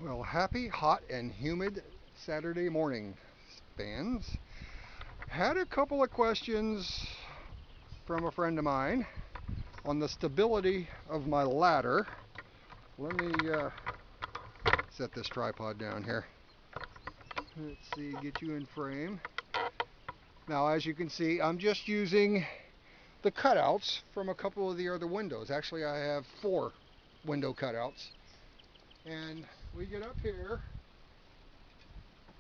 Well, happy, hot, and humid Saturday morning, fans. Had a couple of questions from a friend of mine on the stability of my ladder. Let me set this tripod down here. Let's see, get you in frame. Now, as you can see, I'm just using the cutouts from a couple of the other windows. Actually, I have 4 window cutouts. And we get up here,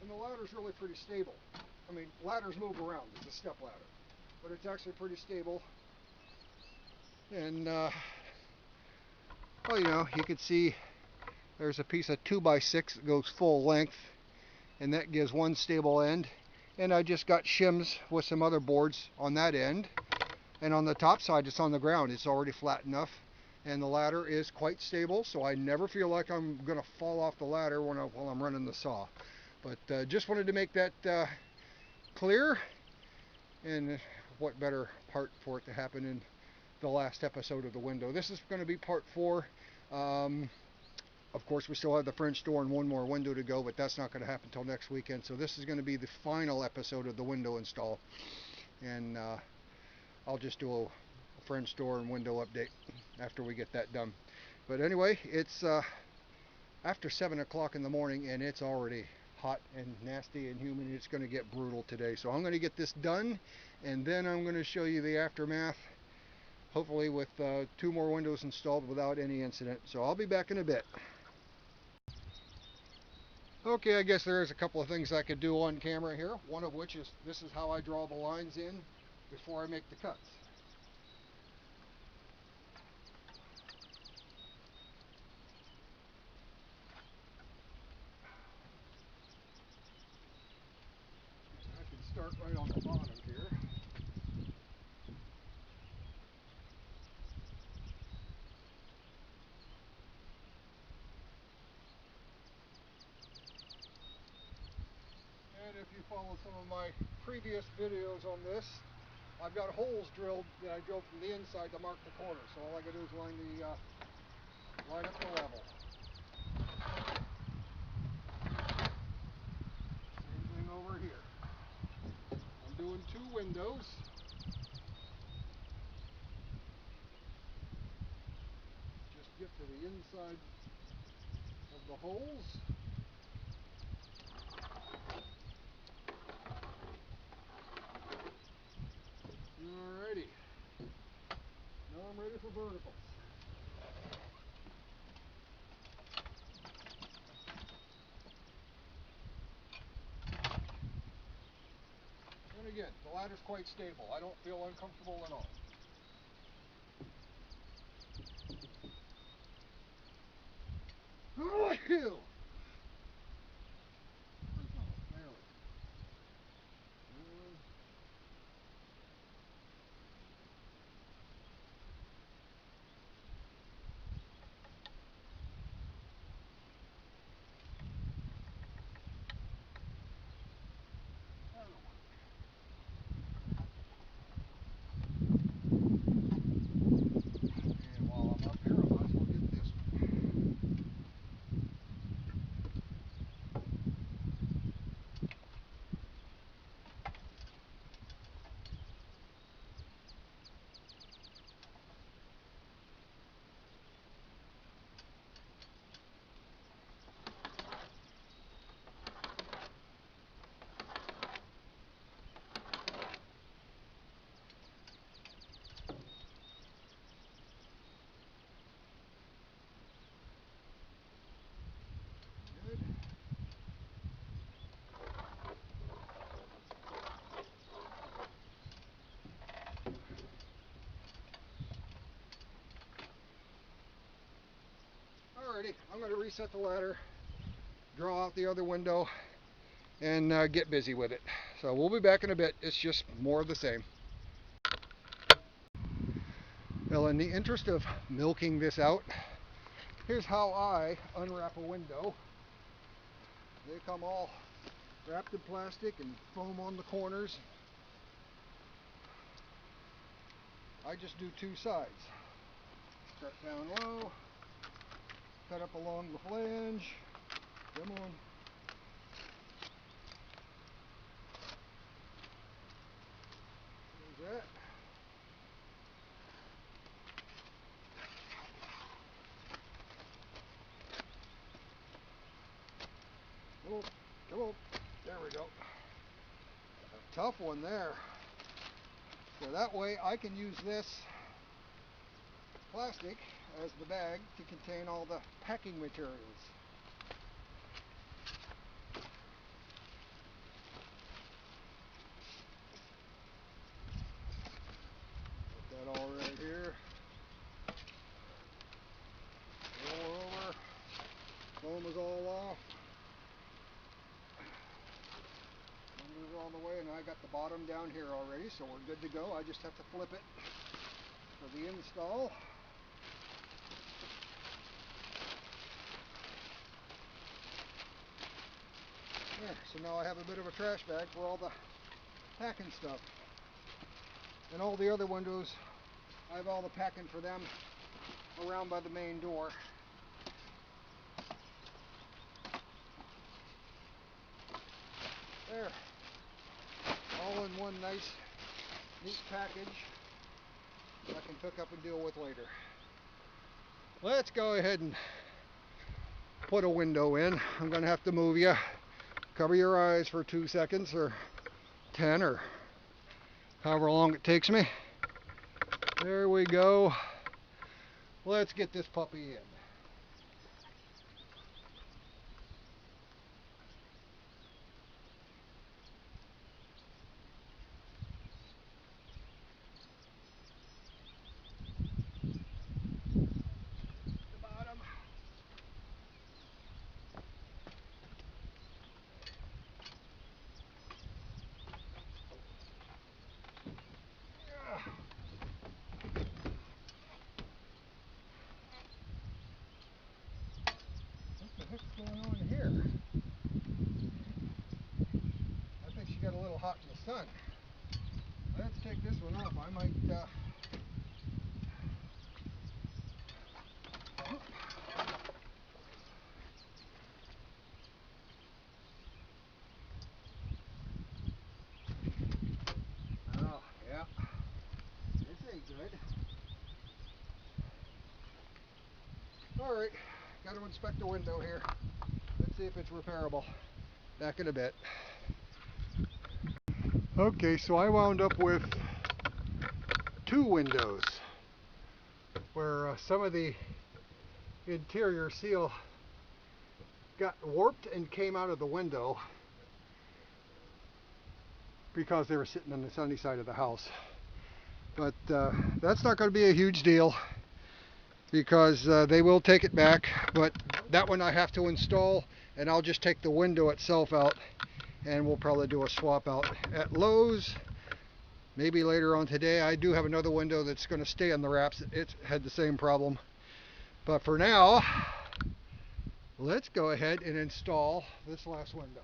and the ladder's really pretty stable. I mean, ladders move around. It's a step ladder, but it's actually pretty stable. And well, you can see there's a piece of 2x6 that goes full length, and that gives one stable end. And I just got shims with some other boards on that end. And on the top side, it's on the ground. It's already flat enough, and the ladder is quite stable, so I never feel like I'm going to fall off the ladder while I'm running the saw. But just wanted to make that clear, and what better part for it to happen in the last episode of the window. This is going to be part 4. Of course, we still have the French door and one more window to go, but that's not going to happen until next weekend. So this is going to be the final episode of the window install, and I'll just do a French door and window update after we get that done. But anyway, it's after 7 o'clock in the morning, and it's already hot and nasty and humid. It's going to get brutal today. So I'm going to get this done, and then I'm going to show you the aftermath, hopefully with 2 more windows installed without any incident. So I'll be back in a bit. Okay, I guess there's a couple of things I could do on camera here. One of which is, this is how I draw the lines in before I make the cuts. I can start right on the bottom here. And if you follow some of my previous videos on this, I've got holes drilled that I drilled from the inside to mark the corner. So all I got to do is line up the level. Same thing over here. I'm doing 2 windows. Just get to the inside of the holes. Alrighty. Now I'm ready for verticals. And again, the ladder's quite stable. I don't feel uncomfortable at all. There And while I'm up here, I might as well get this one. Good. Alrighty, I'm going to reset the ladder, draw out the other window, and get busy with it. So we'll be back in a bit. It's just more of the same. Well, in the interest of milking this out, here's how I unwrap a window. They come all wrapped in plastic and foam on the corners. I just do 2 sides. Start down low, cut up along the flange, Come on. There's that. Oh, come on. There we go. A tough one there. So that way I can use this plastic as the bag to contain all the packing materials. Put that all right here. Roll over. Foam is all off. Move all the way, and I got the bottom down here already, so we're good to go. I just have to flip it for the install. There, so now I have a bit of a trash bag for all the packing stuff. And all the other windows, I have all the packing for them around by the main door. There. All in one nice, neat package I can pick up and deal with later. Let's go ahead and put a window in. I'm going to have to move you. Cover your eyes for 2 seconds or 10 or however long it takes me. There we go. Let's get this puppy in. The bottom. What the heck's going on here? I think she got a little hot in the sun. Let's take this one off. I might oh, yeah. This ain't good. Alright, got to inspect the window here. Let's see if it's repairable. Back in a bit. Okay, so I wound up with 2 windows where some of the interior seal got warped and came out of the window because they were sitting on the sunny side of the house. But that's not going to be a huge deal because they will take it back. But that one I have to install, and I'll just take the window itself out, and we'll probably do a swap out at Lowe's. Maybe later on today. I do have another window that's going to stay on the wraps. It had the same problem. But for now, let's go ahead and install this last window.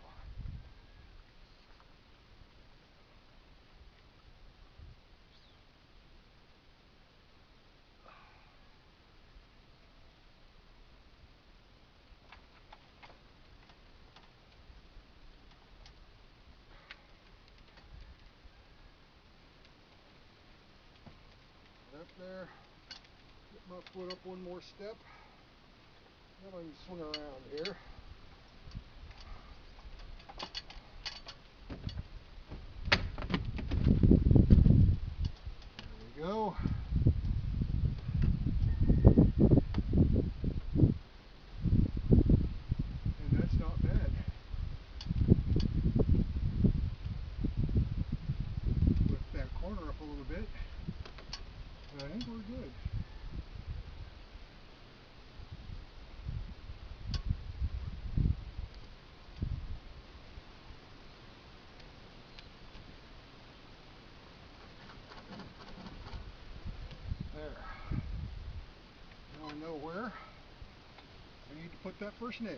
Up there. Get my foot up one more step. Then I can swing around here. There we go. And that's not bad. Lift that corner up a little bit. I think we're good. There. Now I know where I need to put that first nail.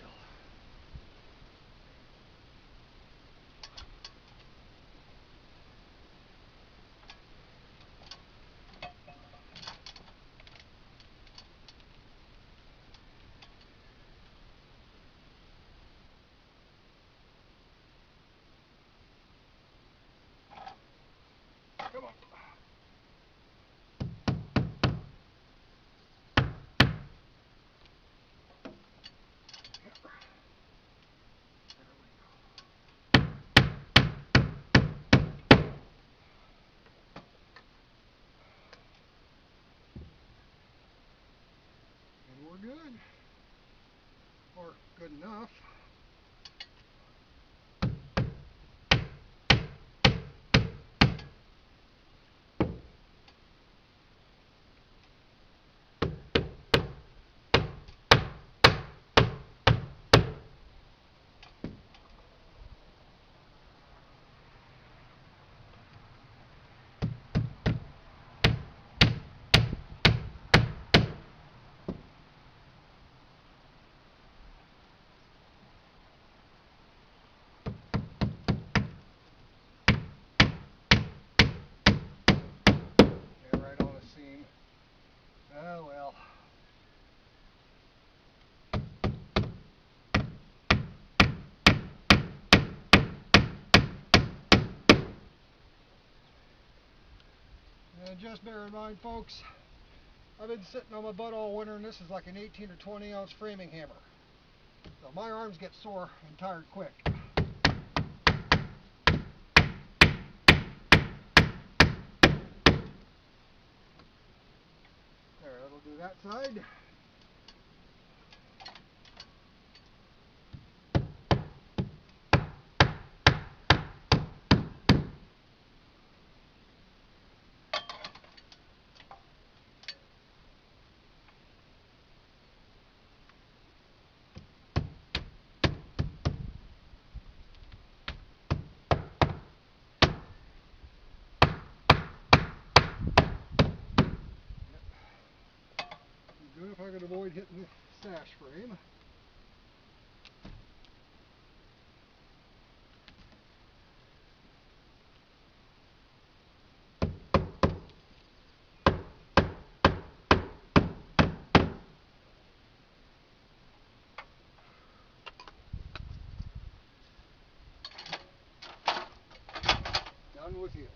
Good enough. Yeah, right on the seam. Oh well. And just bear in mind, folks, I've been sitting on my butt all winter, and this is like an 18 or 20 ounce framing hammer. So my arms get sore and tired quick. There, that'll do that side. Good if I could avoid hitting the sash frame. Done with you.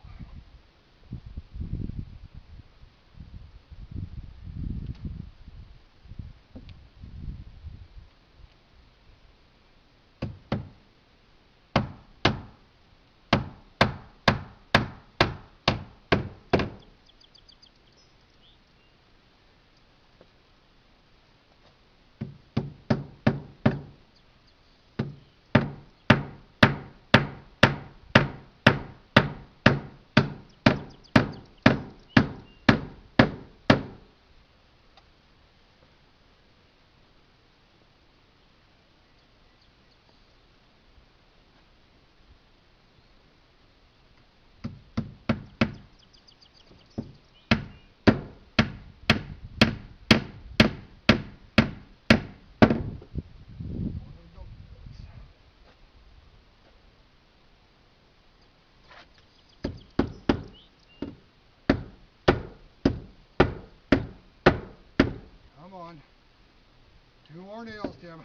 Come on. 2 more nails, Tim.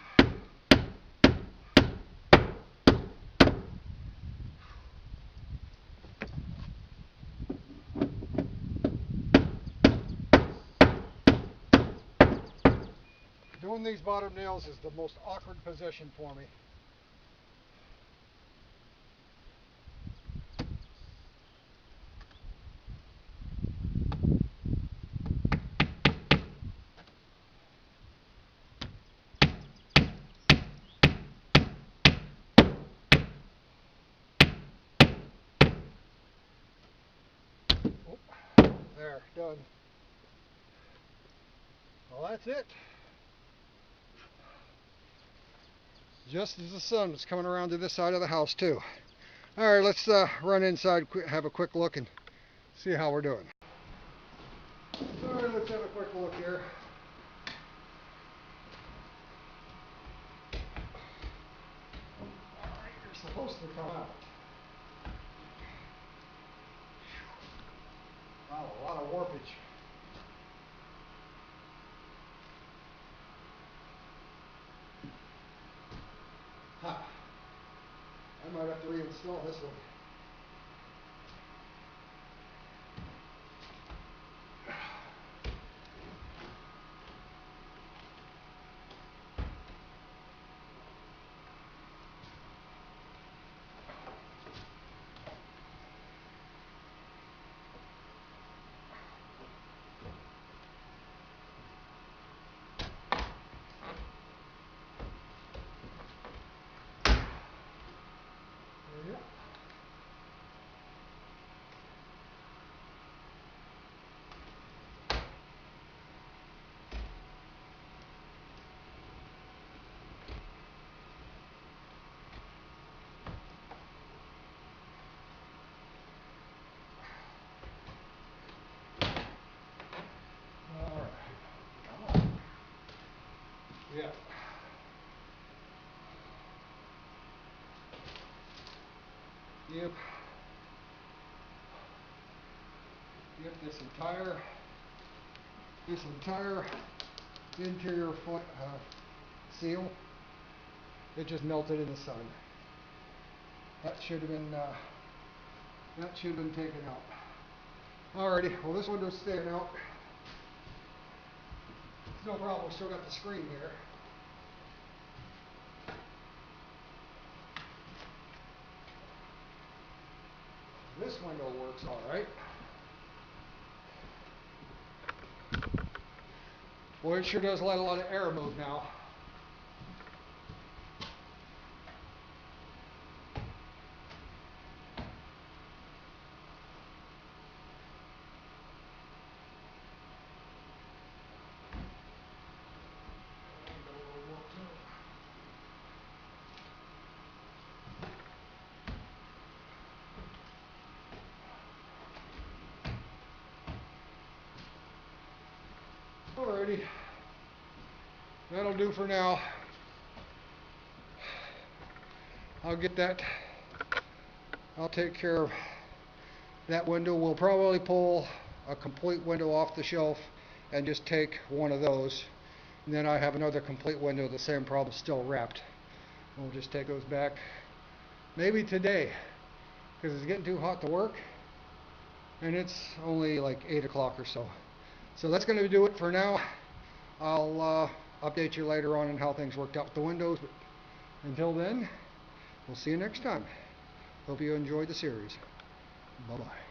Doing these bottom nails is the most awkward position for me. Oh, there, done. Well, that's it. Just as the sun was coming around to this side of the house too. All right, let's run inside, have a quick look and see how we're doing. All right, let's have a quick look here. All right, you're supposed to come out. Wow, a lot of warpage. Huh. I might have to reinstall this one. Yep. Yep, this entire interior seal, it just melted in the sun. That should have been taken out. Alrighty, well this window's staying out. It's no problem, we still got the screen here. This window works alright. Boy, it sure does let a lot of air move now. Alrighty, that'll do for now. I'll take care of that window. We'll probably pull a complete window off the shelf and just take one of those. And then I have another complete window, the same problem, still wrapped. We'll just take those back maybe today, because it's getting too hot to work. And it's only like 8 o'clock or so. So that's going to do it for now. I'll update you later on how things worked out with the windows. But until then, we'll see you next time. Hope you enjoyed the series. Bye-bye.